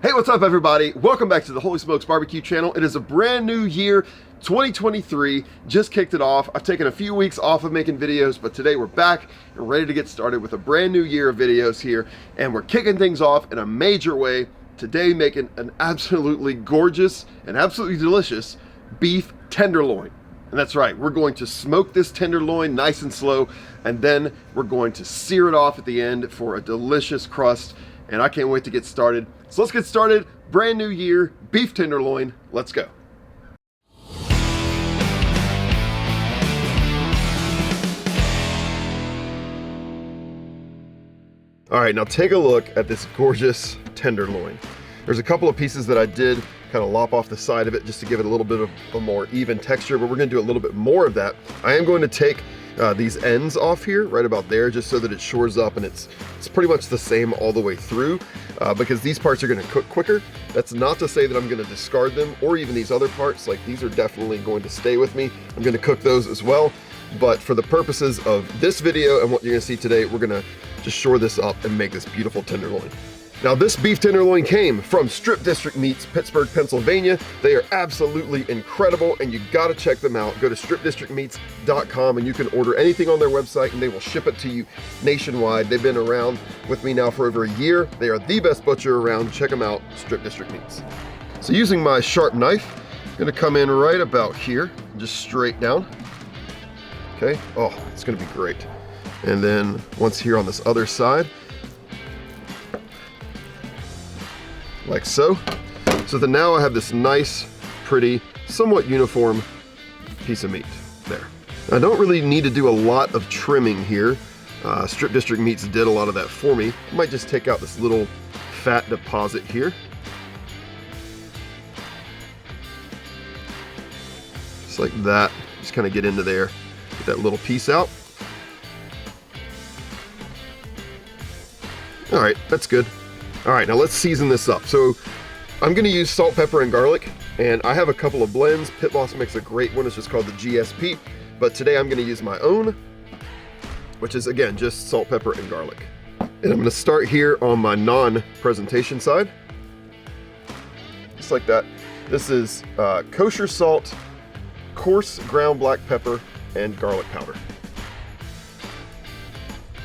Hey, what's up everybody? Welcome back to the Holy Smokes BBQ channel. It is a brand new year, 2023, just kicked it off. I've taken a few weeks off of making videos, but today we're back and ready to get started with a brand new year of videos here. And we're kicking things off in a major way. Today making an absolutely gorgeous and absolutely delicious beef tenderloin. And that's right, we're going to smoke this tenderloin nice and slow, and then we're going to sear it off at the end for a delicious crust. And I can't wait to get started. So let's get started. Brand new year, beef tenderloin. Let's go. All right, now take a look at this gorgeous tenderloin. There's a couple of pieces that I did kind of lop off the side of it just to give it a little bit of a more even texture, but we're gonna do a little bit more of that. I am going to take these ends off here, right about there, just so that it shores up and it's pretty much the same all the way through, because these parts are gonna cook quicker. That's not to say that I'm gonna discard them, or even these other parts, like these are definitely going to stay with me. I'm gonna cook those as well, but for the purposes of this video and what you're gonna see today, we're gonna just shore this up and make this beautiful tenderloin. Now this beef tenderloin came from Strip District Meats, Pittsburgh, Pennsylvania. They are absolutely incredible and you gotta check them out. Go to stripdistrictmeats.com and you can order anything on their website and they will ship it to you nationwide. They've been around with me now for over a year. They are the best butcher around. Check them out, Strip District Meats. So using my sharp knife, I'm gonna come in right about here, just straight down. Okay, oh, it's gonna be great. And then once here on this other side, like so. So then now I have this nice, pretty, somewhat uniform piece of meat there. I don't really need to do a lot of trimming here. Strip District Meats did a lot of that for me. I might just take out this little fat deposit here. Just like that, just kind of get into there, get that little piece out. All right, that's good. All right, now let's season this up. So I'm gonna use salt, pepper, and garlic, and I have a couple of blends. Pit Boss makes a great one, it's just called the GSP, but today I'm gonna use my own, which is again, just salt, pepper, and garlic. And I'm gonna start here on my non-presentation side, just like that. This is kosher salt, coarse ground black pepper, and garlic powder.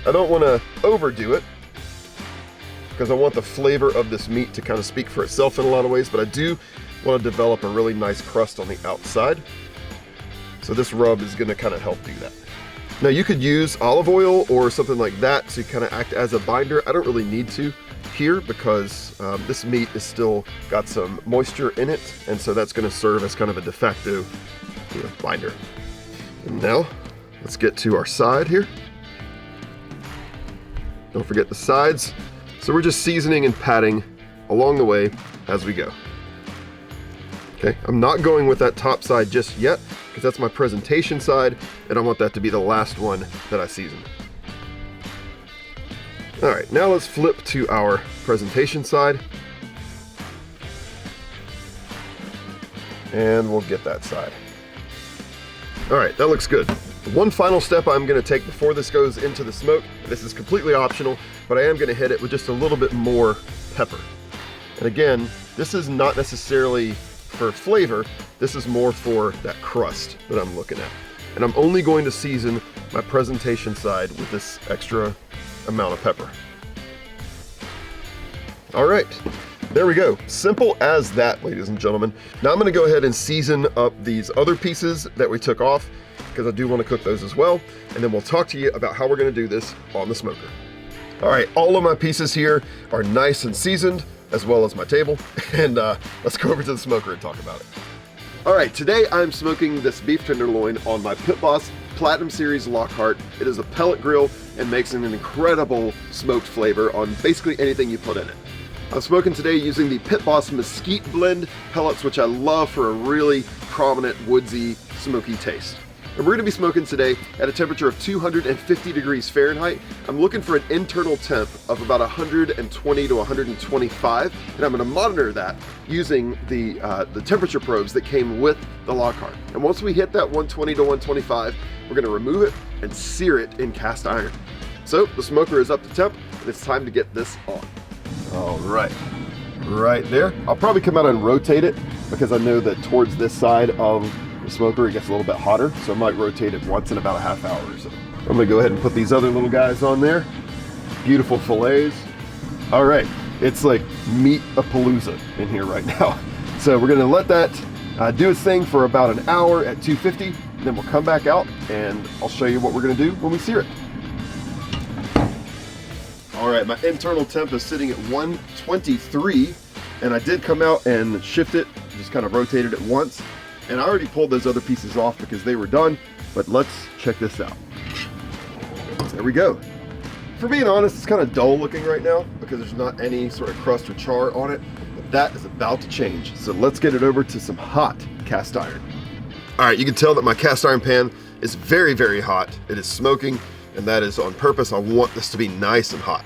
I don't wanna overdo it, because I want the flavor of this meat to kind of speak for itself in a lot of ways, but I do want to develop a really nice crust on the outside. So this rub is going to kind of help do that. Now you could use olive oil or something like that to kind of act as a binder. I don't really need to here because this meat is still got some moisture in it, and so that's going to serve as kind of a de facto, binder. And now let's get to our side here. Don't forget the sides. So we're just seasoning and patting along the way as we go. Okay, I'm not going with that top side just yet because that's my presentation side and I want that to be the last one that I season. All right, now let's flip to our presentation side. And we'll get that side. All right, that looks good. One final step I'm gonna take before this goes into the smoke, this is completely optional, but I am gonna hit it with just a little bit more pepper. And again, this is not necessarily for flavor, this is more for that crust that I'm looking at. And I'm only going to season my presentation side with this extra amount of pepper. All right, there we go. Simple as that, ladies and gentlemen. Now I'm gonna go ahead and season up these other pieces that we took off, because I do want to cook those as well, and then we'll talk to you about how we're going to do this on the smoker. All right, all of my pieces here are nice and seasoned, as well as my table, and let's go over to the smoker and talk about it. All right, today I'm smoking this beef tenderloin on my Pit Boss Platinum Series Lockhart. It is a pellet grill and makes an incredible smoked flavor on basically anything you put in it. I'm smoking today using the Pit Boss Mesquite Blend pellets, which I love for a really prominent woodsy smoky taste. And we're gonna be smoking today at a temperature of 250 degrees Fahrenheit. I'm looking for an internal temp of about 120 to 125, and I'm gonna monitor that using the temperature probes that came with the Lockhart. And once we hit that 120 to 125, we're gonna remove it and sear it in cast iron. So the smoker is up to temp, and it's time to get this on. All right. right there. I'll probably come out and rotate it because I know that towards this side of the smoker it gets a little bit hotter, so I might rotate it once in about a half hour or so. I'm gonna go ahead and put these other little guys on there. Beautiful fillets. All right, it's like meat-a-palooza in here right now. So we're gonna let that do its thing for about an hour at 250, then we'll come back out and I'll show you what we're gonna do when we sear it. All right, my internal temp is sitting at 123, and I did come out and shift it, just kind of rotated it once, and I already pulled those other pieces off because they were done, but let's check this out. There we go. For being honest, it's kind of dull looking right now because there's not any sort of crust or char on it, but that is about to change. So let's get it over to some hot cast iron. All right, you can tell that my cast iron pan is very, very hot. It is smoking, and that is on purpose. I want this to be nice and hot.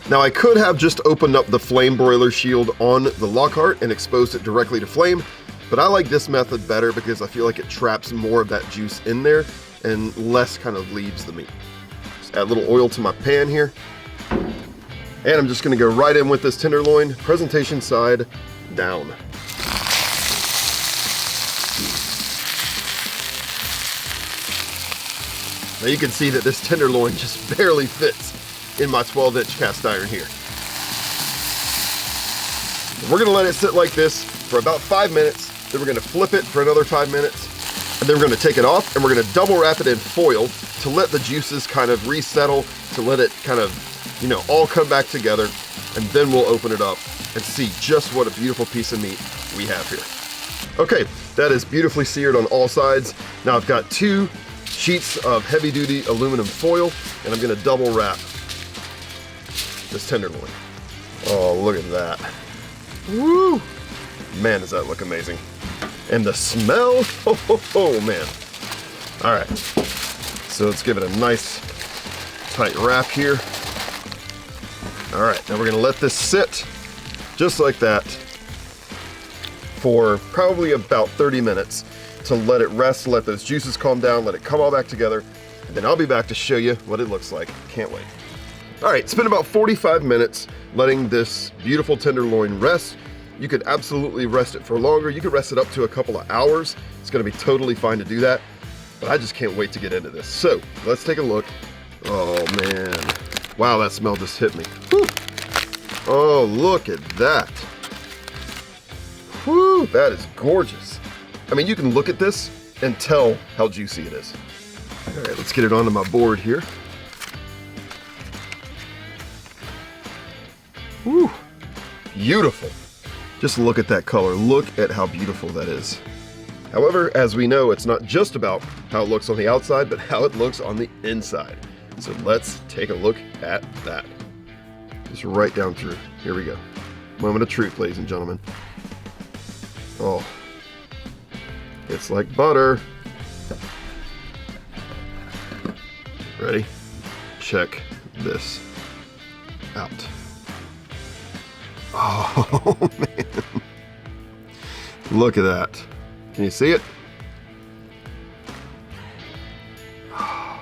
Now I could have just opened up the flame broiler shield on the Lockhart and exposed it directly to flame, but I like this method better because I feel like it traps more of that juice in there and less kind of leaves the meat. Just add a little oil to my pan here. And I'm just gonna go right in with this tenderloin, presentation side down. Now you can see that this tenderloin just barely fits in my 12-inch cast iron here. We're gonna let it sit like this for about 5 minutes, then we're gonna flip it for another 5 minutes, and then we're gonna take it off and we're gonna double wrap it in foil to let the juices kind of resettle, to let it kind of, you know, all come back together, and then we'll open it up and see just what a beautiful piece of meat we have here. Okay, that is beautifully seared on all sides. Now I've got 2 sheets of heavy-duty aluminum foil, and I'm gonna double wrap this tenderloin. Oh, look at that. Woo! Man, does that look amazing. And the smell, oh man. All right, so let's give it a nice tight wrap here. All right, now we're gonna let this sit just like that for probably about 30 minutes to let it rest, let those juices calm down, let it come all back together, and then I'll be back to show you what it looks like. Can't wait. All right, it's been about 45 minutes letting this beautiful tenderloin rest. You could absolutely rest it for longer. You could rest it up to a couple of hours. It's gonna be totally fine to do that, but I just can't wait to get into this. So let's take a look. Oh man, wow, that smell just hit me. Whew. Oh, look at that. Whew, that is gorgeous. I mean, you can look at this and tell how juicy it is. All right, let's get it onto my board here. Whew, beautiful. Just look at that color. Look at how beautiful that is. However, as we know, it's not just about how it looks on the outside, but how it looks on the inside. So let's take a look at that. Just right down through. Here we go. Moment of truth, ladies and gentlemen. Oh, it's like butter. Ready? Check this out. Oh man, look at that. Can you see it? Oh,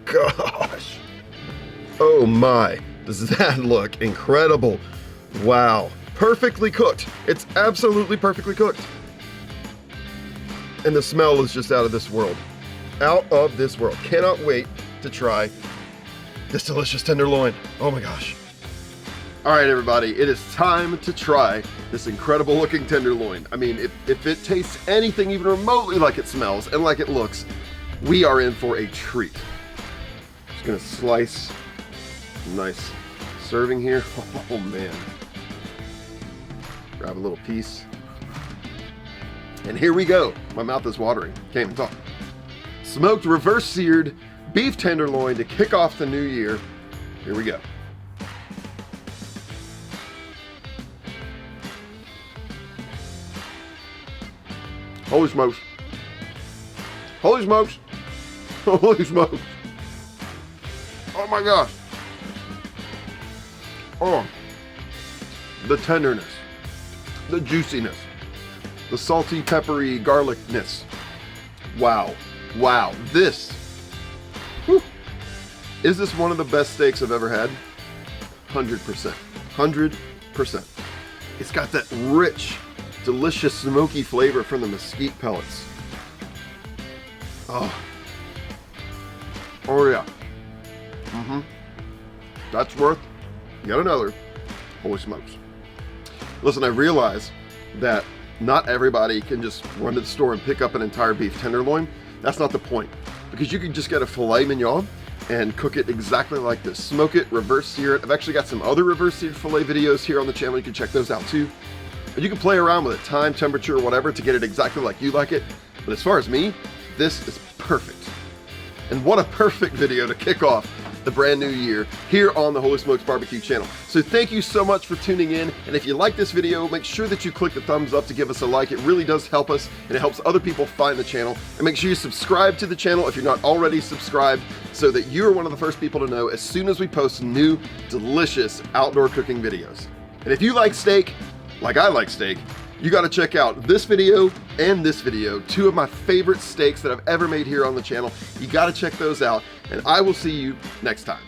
gosh. Oh my, does that look incredible? Wow, perfectly cooked. It's absolutely perfectly cooked. And the smell is just out of this world. Out of this world. Cannot wait to try this delicious tenderloin. Oh my gosh. All right, everybody, it is time to try this incredible looking tenderloin. I mean, if it tastes anything even remotely like it smells and like it looks, we are in for a treat. Just gonna slice a nice serving here. Oh man. Grab a little piece. And here we go. My mouth is watering. Can't even talk. Smoked reverse seared beef tenderloin to kick off the new year. Here we go. Holy smokes. Holy smokes. Holy smokes. Oh my gosh. Oh. The tenderness. The juiciness. The salty, peppery garlicness. Wow. Wow. This. Whew. Is this one of the best steaks I've ever had? 100%. 100%. It's got that rich, delicious smoky flavor from the mesquite pellets. Oh yeah. That's worth yet another Holy Smokes. Listen, I realize that not everybody can just run to the store and pick up an entire beef tenderloin. That's not the point, because you can just get a filet mignon and cook it exactly like this. Smoke it, reverse sear it. I've actually got some other reverse seared filet videos here on the channel. You can check those out too. And you can play around with it, time, temperature, whatever, to get it exactly like you like it. But as far as me, this is perfect. And what a perfect video to kick off the brand new year here on the Holy Smokes BBQ channel. So thank you so much for tuning in. And if you like this video, make sure that you click the thumbs up to give us a like. It really does help us, and it helps other people find the channel. And make sure you subscribe to the channel if you're not already subscribed, so that you're one of the first people to know as soon as we post new, delicious outdoor cooking videos. And if you like steak, like I like steak, you got to check out this video and this video, two of my favorite steaks that I've ever made here on the channel. You got to check those out, and I will see you next time.